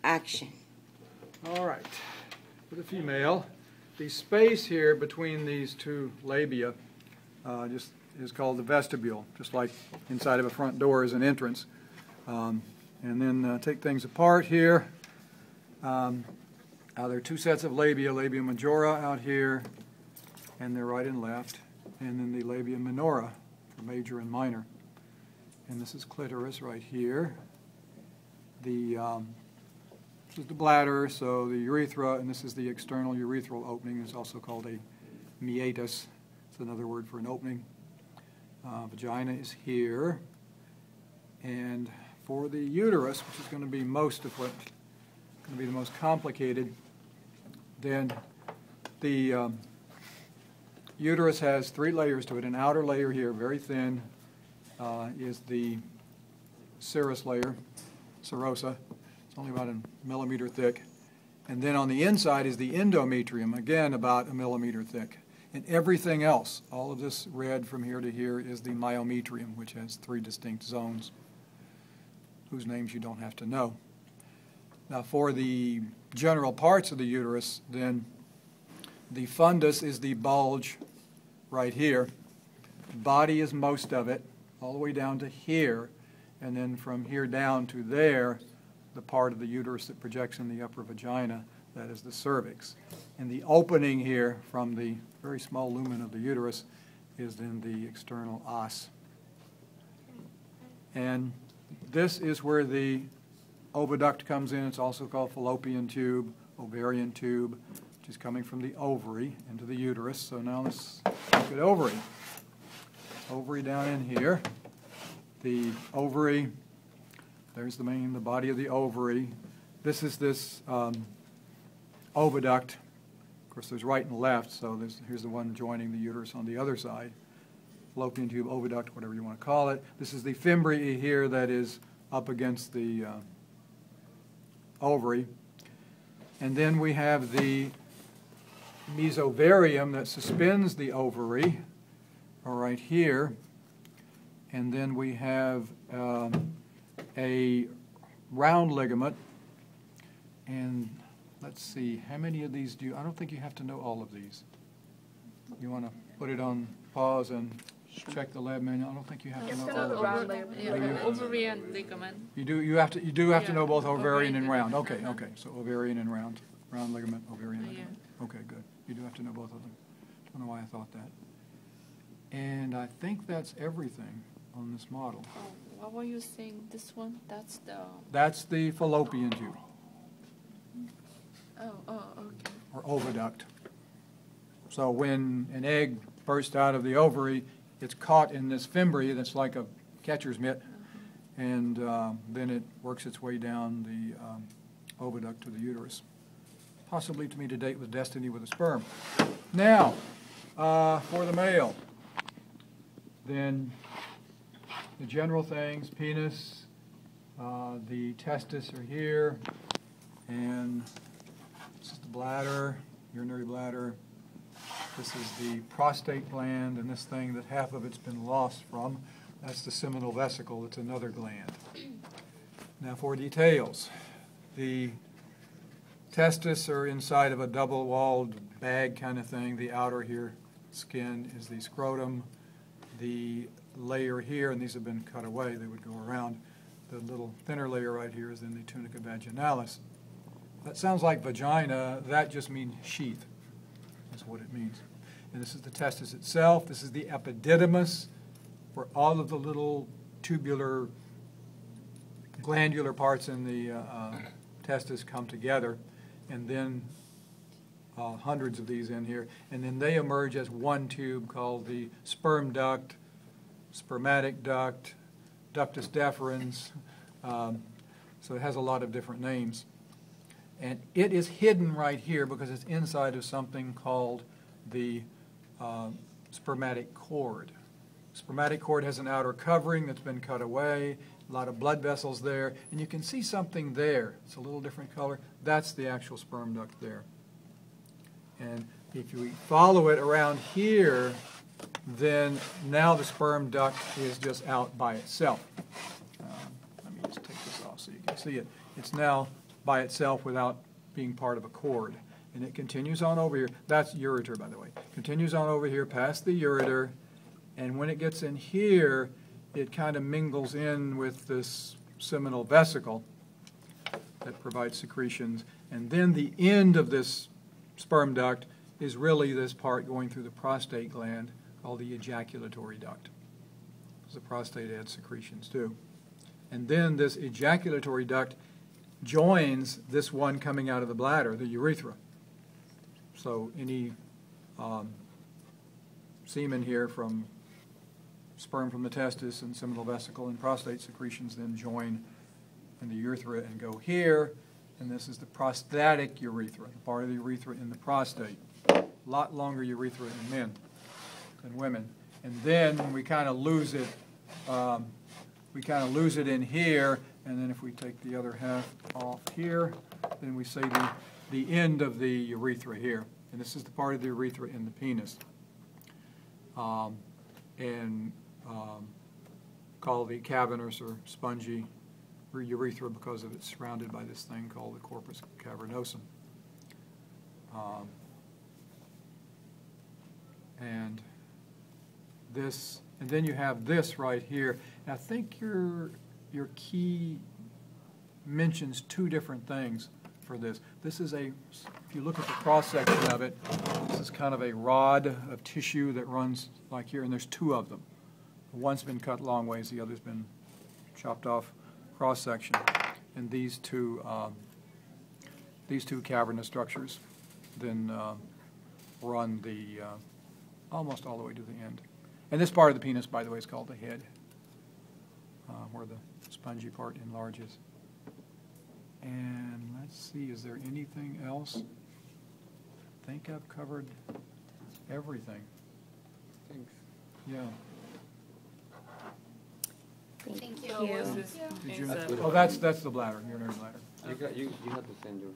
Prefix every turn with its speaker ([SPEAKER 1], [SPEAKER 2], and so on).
[SPEAKER 1] Action.
[SPEAKER 2] All right. For the female, the space here between these two labia just is called the vestibule, just like inside of a front door is an entrance. And then take things apart here. There are two sets of labia majora out here, and they're right and left, and then the labia minora for major and minor. And this is clitoris right here. This is the bladder, so the urethra, and this is the external urethral opening. It's also called a meatus. It's another word for an opening. Vagina is here. And for the uterus, which is going to be most of what's going to be the most complicated, then the uterus has three layers to it. An outer layer here, very thin, is the serous layer, serosa. It's only about a millimeter thick. And then on the inside is the endometrium, again about a millimeter thick. And everything else, all of this red from here to here, is the myometrium, which has three distinct zones, whose names you don't have to know. Now for the general parts of the uterus, then the fundus is the bulge right here. Body is most of it, all the way down to here, and then from here down to there, the part of the uterus that projects in the upper vagina, that is the cervix. And the opening here from the very small lumen of the uterus is then the external os. And this is where the oviduct comes in. It's also called fallopian tube, ovarian tube, which is coming from the ovary into the uterus. So now let's look at ovary. Ovary down in here. The ovary, there's the body of the ovary. This is this oviduct. Of course, there's right and left, so here's the one joining the uterus on the other side. Fallopian tube, oviduct, whatever you want to call it. This is the fimbriae here that is up against the ovary. And then we have the mesovarium that suspends the ovary, right here. And then we have a round ligament. And let's see, how many of these do you, I don't think you have to know all of these. You want to put it on pause and check the lab manual? I don't think you have to know all of them.
[SPEAKER 3] Ovarian ligament.
[SPEAKER 2] You do have to know both ovarian and round. Okay, so ovarian and round ligament, ovarian ligament. Okay, good. You do have to know both of them. Don't know why I thought that. And I think that's everything on this model.
[SPEAKER 3] Oh, what were you saying? This one?
[SPEAKER 2] That's the fallopian tube.
[SPEAKER 3] Okay.
[SPEAKER 2] Or oviduct. So when an egg bursts out of the ovary, it's caught in this fimbriae that's like a catcher's mitt, and then it works its way down the oviduct to the uterus, possibly to meet a date with destiny with a sperm. Now, for the male, then the general things, penis, the testis are here, and this is the bladder, urinary bladder. This is the prostate gland, and this thing that half of it's been lost from, that's the seminal vesicle. It's another gland. Now for details. The testis are inside of a double-walled bag kind of thing. The outer here skin is the scrotum. The layer here, and these have been cut away, they would go around. The little thinner layer right here is in the tunica vaginalis. That sounds like vagina. That just means sheath. That's what it means. And this is the testis itself. This is the epididymis, where all of the little tubular, glandular parts in the testis come together. And then hundreds of these in here. And then they emerge as one tube called the sperm duct, spermatic duct, ductus deferens. So it has a lot of different names. And it is hidden right here because it's inside of something called the spermatic cord. Spermatic cord has an outer covering that's been cut away, a lot of blood vessels there, and you can see something there. It's a little different color. That's the actual sperm duct there. And if you follow it around here, then now the sperm duct is just out by itself. Let me just take this off so you can see it. It's now by itself without being part of a cord. And it continues on over here. That's ureter, by the way. Continues on over here past the ureter, and when it gets in here, it kind of mingles in with this seminal vesicle that provides secretions. And then the end of this sperm duct is really this part going through the prostate gland called the ejaculatory duct, because the prostate adds secretions too. And then this ejaculatory duct joins this one coming out of the bladder, the urethra. So any semen here from sperm from the testis and seminal vesicle and prostate secretions then join in the urethra and go here, and this is the prostatic urethra, the part of the urethra in the prostate. A lot longer urethra in men than women. And then we kind of lose it. We kind of lose it in here, and then if we take the other half off here, then we say the end of the urethra here. And this is the part of the urethra in the penis. Called the cavernous or spongy urethra because of it's surrounded by this thing called the corpus cavernosum. And then you have this right here. And I think your key mentions two different things for this. This is if you look at the cross-section of it, this is kind of a rod of tissue that runs like here, and there's two of them. One's been cut long ways, the other's been chopped off cross-section. And these two cavernous structures then run almost all the way to the end. And this part of the penis, by the way, is called the head, where the spongy part enlarges. And let's see, is there anything else? I think I've covered everything.
[SPEAKER 1] Thanks.
[SPEAKER 2] Yeah.
[SPEAKER 4] Thank you.
[SPEAKER 3] So what's this?
[SPEAKER 2] Did you,
[SPEAKER 3] Is,
[SPEAKER 2] oh, that's the bladder, urinary bladder.
[SPEAKER 1] You have to send yours.